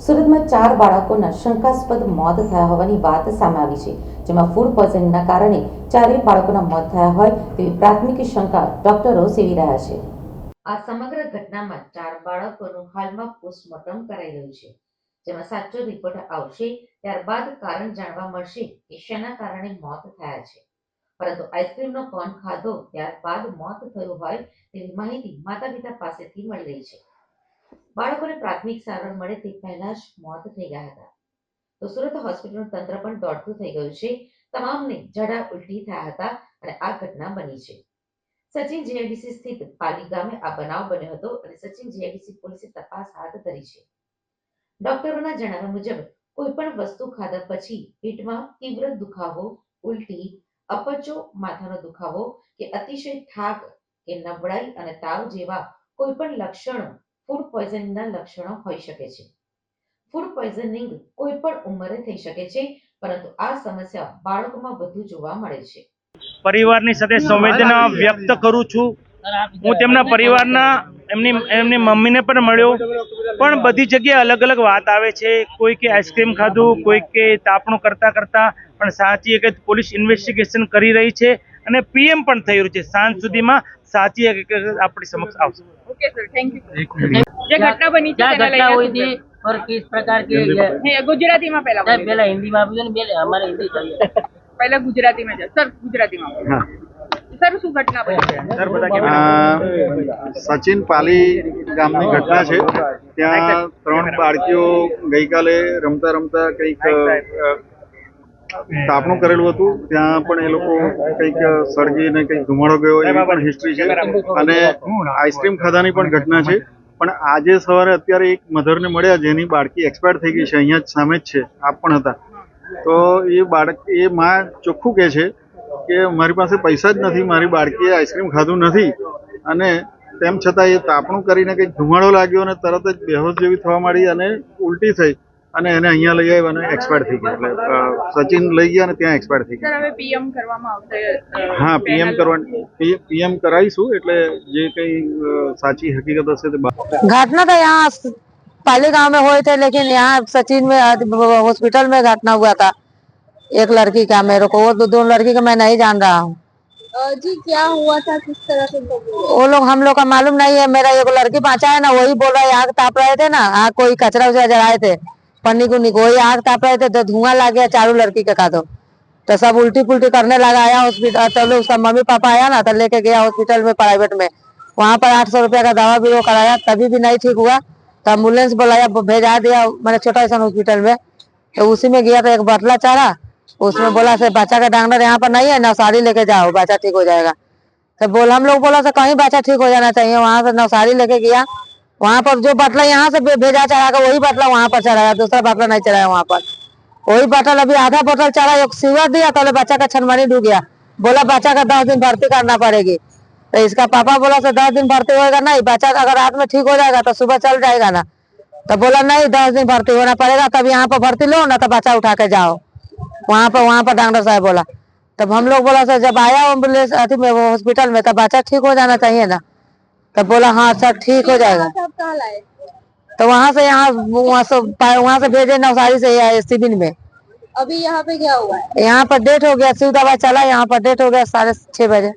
સુરતમાં 4 બાળકોના શંકાસ્પદ મોત થયા હોવાની વાત સામે આવી છે, જેમાં ફૂડ પોઈઝનિંગના કારણે 4 બાળકોના મોત થયા હોય તેવી પ્રાથમિક શંકા ડોક્ટરો સેવી રહ્યા છે। આ સમગ્ર ઘટનામાં 4 બાળકોનું હાલમાં પોસ્ટમોર્ટમ કરાઈ રહ્યું છે, જેમાં સાચો રિપોર્ટ આવશે ત્યારબાદ કારણ જાણવા મળશે કે શેના કારણે મોત થયા છે। પરંતુ આઈસ્ક્રીમનો કોન ખાધો ત્યારબાદ મોત થયું હોય તેવી માહિતી માતા પિતા પાસેથી મળી રહી છે। બાળકોને પ્રાથમિક સારવાર મળે તે પહેલા જ મોત થઈ ગયા હતા, તો સુરત હોસ્પિટલનું તંત્ર પણ દોડતું થઈ ગયું છે। તમામને ઝાડા ઉલટી થયા હતા અને આ ઘટના બની છે। સચિન જીઆઈડીસી સ્થિત પાલી ગામે આ બનાવ બન્યો હતો અને સચિન જીઆઈડીસી પોલીસે તપાસ હાથ ધરી છે। ડોક્ટરોના જણાવ્યા મુજબ કોઈ પણ વસ્તુ ખાધા પછી પેટમાં તીવ્ર દુખાવો, ઉલટી, અપચો, માથાનો દુખાવો કે અતિશય થાક કે નબળાઈ અને તાવ જેવા કોઈ પણ લક્ષણો ફૂડ પોઈઝનિંગના લક્ષણો હોઈ શકે છે। ફૂડ પોઈઝનિંગ કોઈ પણ ઉંમરે થઈ શકે છે, પરંતુ આ સમસ્યા બાળકોમાં વધુ જોવા મળે છે। પરિવારની સાથે સંવેદના વ્યક્ત કરું છું। હું તેમના પરિવારના એમની મમ્મીને પણ મળ્યો, પણ બધી જગ્યાએ અલગ અલગ વાત આવે છે। કોઈ કે આઈસ્ક્રીમ ખાધું, કોઈ કે તાપણું કરતા પણ સાચી હકીકત પોલીસ ઇન્વેસ્ટિગેશન કરી રહી છે અને પીએમ પણ થઈ રહ્યું છે। સાંજ સુધીમાં સાચી હકીકત આપણી समक्ष આવશે। Okay sir, thank you. જે ઘટના બની છે તેના घटना हुई લઈને थी और किस प्रकार की ગુજરાતીમાં पहला हिंदी में आपकी पहले हमारे हिंदी चाहिए પહેલા ગુજરાતીમાં જ સર, ગુજરાતીમાં हाँ સર શું ઘટના બની? સર બધા સચિન પાલી ગામની ઘટના છે। ત્યાં 3 બાળકીઓ ગઈકાલે રમતા રમતા કંઈક તાપણું કરેલું હતું, ત્યાં પણ એ લોકો કંઈક સળગીને કંઈક ધુમાડો ગયો એવી પણ હિસ્ટ્રી છે અને આઈસ્ક્રીમ ખાધાની પણ ઘટના છે। પણ આજે સવારે અત્યારે એક મધરને મળ્યા જેની બાળકી એક્સપાયર થઈ ગઈ છે, અહીંયા જ સામે જ છે, આપ પણ હતા। તો એ માં ચોખ્ખું કહે છે કે મારી પાસે પૈસા જ નથી, મારી બાળકીએ આઈસ્ક્રીમ ખાધું નથી અને તેમ છતાં એ તાપણું કરીને કંઈક ધુમાડો લાગ્યો અને તરત જ બેહોશ જેવી થવા માંડી અને ઉલટી થઈ અને એને અહીંયા લઈ આવ્યા અને એક્સપાયર થઈ ગયા। એટલે સચિન લઈ ગયા અને ત્યાં એક્સપાયર થઈ સર ગયા। હવે પીએમ કરવામાં આવશે? હા, પીએમ કરાવીશું, એટલે જે કઈ સાચી हकीकत હશે તે घटना तो यहाँ पाली गांव में हुए थे, लेकिन यहाँ सचिन में हॉस्पिटल में घटना हुआ था एक लड़की का। मेरे को वो दो लड़की का मैं नहीं जान रहा हूँ जी। क्या हुआ था, किस तरह से वो लोग हम लोग का मालूम नहीं है। मेरा एक लड़की पहुंचा है ना, वही बोल रहा है आग ताप रहे थे ना, आग कोई कचरा उचरा जलाए थे, पन्नी कुन्नी को, वही आग ताप रहे थे तो धुआं लग गया चारों लड़की के का। तो सब उल्टी पुल्टी करने लगा। आया हॉस्पिटल तो लोग सब मम्मी पापा आया ना, तो लेके गया हॉस्पिटल में प्राइवेट में। वहाँ पर 800 रुपया का दवा भी वो कराया, तभी भी नहीं ठीक हुआ तो एम्बुलेंस बुलाया, भेजा दिया मैंने छोटा सा हॉस्पिटल में। तो उसी में गया तो एक बटला चढ़ा, उसमें बोला से बच्चा का डॉक्टर यहाँ पर नहीं है, नवसारी लेके जाओ बच्चा ठीक हो जाएगा। तो बोल हम लोग बोला से कहीं बच्चा ठीक हो जाना चाहिए, वहाँ से नवसारी लेके गया। वहाँ पर जो बटला यहाँ से भेजा चढ़ा वही बटला वहाँ पर चढ़ाया, दूसरा बटला नहीं चढ़ाया वहाँ पर। वही बटल अभी आधा बोतल चढ़ा, एक सिवर दिया तो बच्चा का छनमनी डूब गया। बोला बच्चा का 10 दिन भर्ती करना पड़ेगी। तो इसका पापा बोला से 10 दिन भर्ती होएगा नहीं, बच्चा अगर रात में ठीक हो जाएगा तो सुबह चल जाएगा ना। तो बोला नहीं 10 दिन भर्ती होना पड़ेगा, तब यहाँ पर भर्ती लो ना, तो बच्चा उठा के जाओ। वहाँ पर डॉक्टर साहब बोला। तब हम लोग बोला सर जब आया एम्बुलेंस अथी में हॉस्पिटल में, तब बच्चा ठीक हो जाना चाहिए ना। तब बोला हाँ सर ठीक हो जाएगा। तो वहाँ से यहाँ वहाँ से भेजे नवसारी से सिविल में। अभी यहाँ पे क्या हुआ है? यहाँ पर डेट हो गया, शिव दवा चला, यहाँ पर डेट हो गया 6:30 बजे।